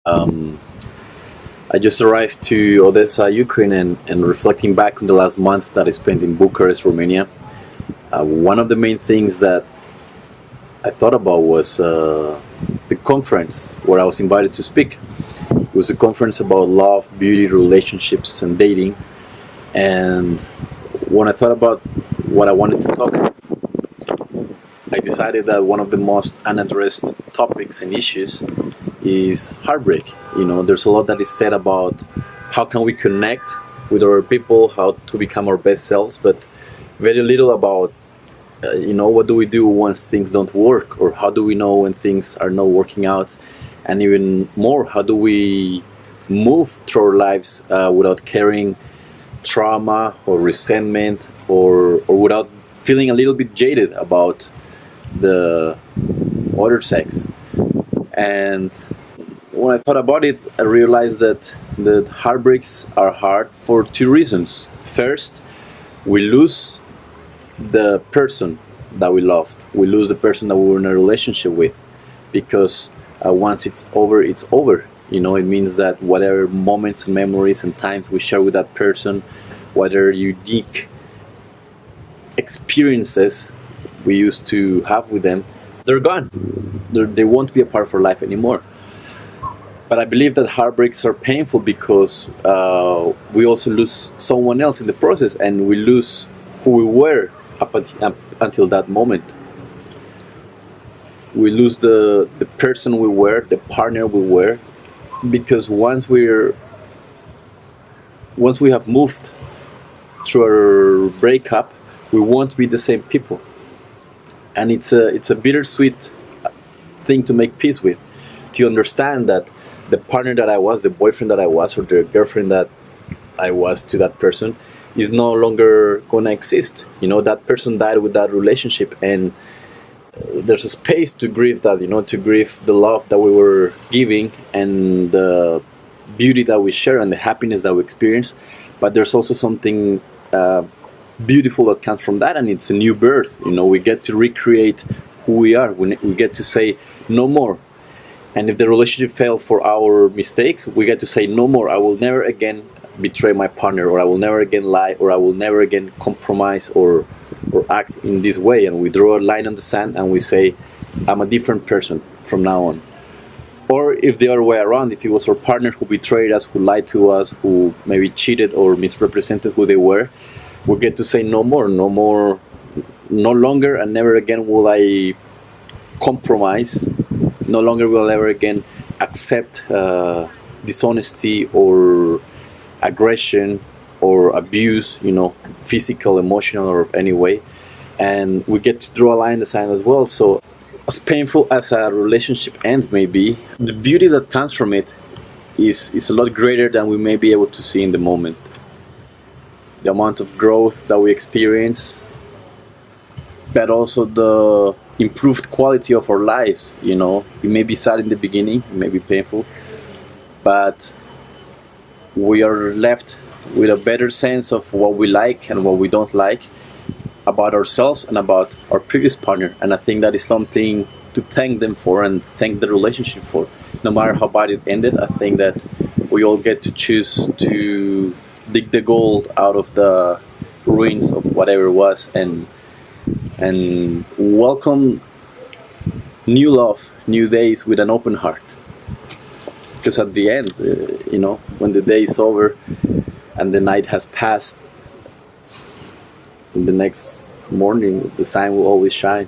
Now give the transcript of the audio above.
Um, I just arrived to Odessa, Ukraine, and reflecting back on the last month that I spent in Bucharest, Romania. One of the main things that I thought about was the conference where I was invited to speak. It was a conference about love, beauty, relationships, and dating. And when I thought about what I wanted to talk about, I decided that one of the most unaddressed topics and issues is heartbreak. There's a lot that is said about how can we connect with our people, how to become our best selves, but very little about what do we do once things don't work, or how do we know when things are not working out, and even more, how do we move through our lives without carrying trauma or resentment, or without feeling a little bit jaded about the other sex. And when I thought about it, I realized that the heartbreaks are hard for two reasons. First, we lose the person that we loved. We lose the person that we were in a relationship with, because once it's over, it's over. It means that whatever moments and memories and times we share with that person, whatever unique experiences we used to have with them, they're gone. They won't be a part of our life anymore. But I believe that heartbreaks are painful because we also lose someone else in the process, and we lose who we were up until that moment. We lose the person we were, the partner we were, because once we have moved through our breakup, we won't be the same people. And it's a bittersweet thing to make peace with, to understand that the partner that I was, the boyfriend that I was, or the girlfriend that I was to that person is no longer gonna exist. That person died with that relationship, and there's a space to grieve that, to grieve the love that we were giving and the beauty that we share and the happiness that we experience. But there's also something beautiful that comes from that, and it's a new birth. We get to recreate who we are. We get to say no more. And if the relationship fails for our mistakes, we get to say no more. I will never again betray my partner, or I will never again lie, or I will never again compromise or act in this way. And we draw a line on the sand and we say, I'm a different person from now on. Or if the other way around, if it was our partner who betrayed us, who lied to us, who maybe cheated or misrepresented who they were, we get to say no more, no longer, and never again will I compromise. No longer will I ever again accept dishonesty or aggression or abuse, physical, emotional, or any way. And we get to draw a line in the sand as well. So as painful as a relationship ends may be, the beauty that comes from it is a lot greater than we may be able to see in the moment. The amount of growth that we experience, but also the improved quality of our lives. It may be sad in the beginning, it may be painful, but we are left with a better sense of what we like and what we don't like about ourselves and about our previous partner. And I think that is something to thank them for and thank the relationship for. No matter how bad it ended, I think that we all get to choose to dig the gold out of the ruins of whatever it was, and welcome new love, new days with an open heart. Because at the end, when the day is over and the night has passed, in the next morning the sun will always shine.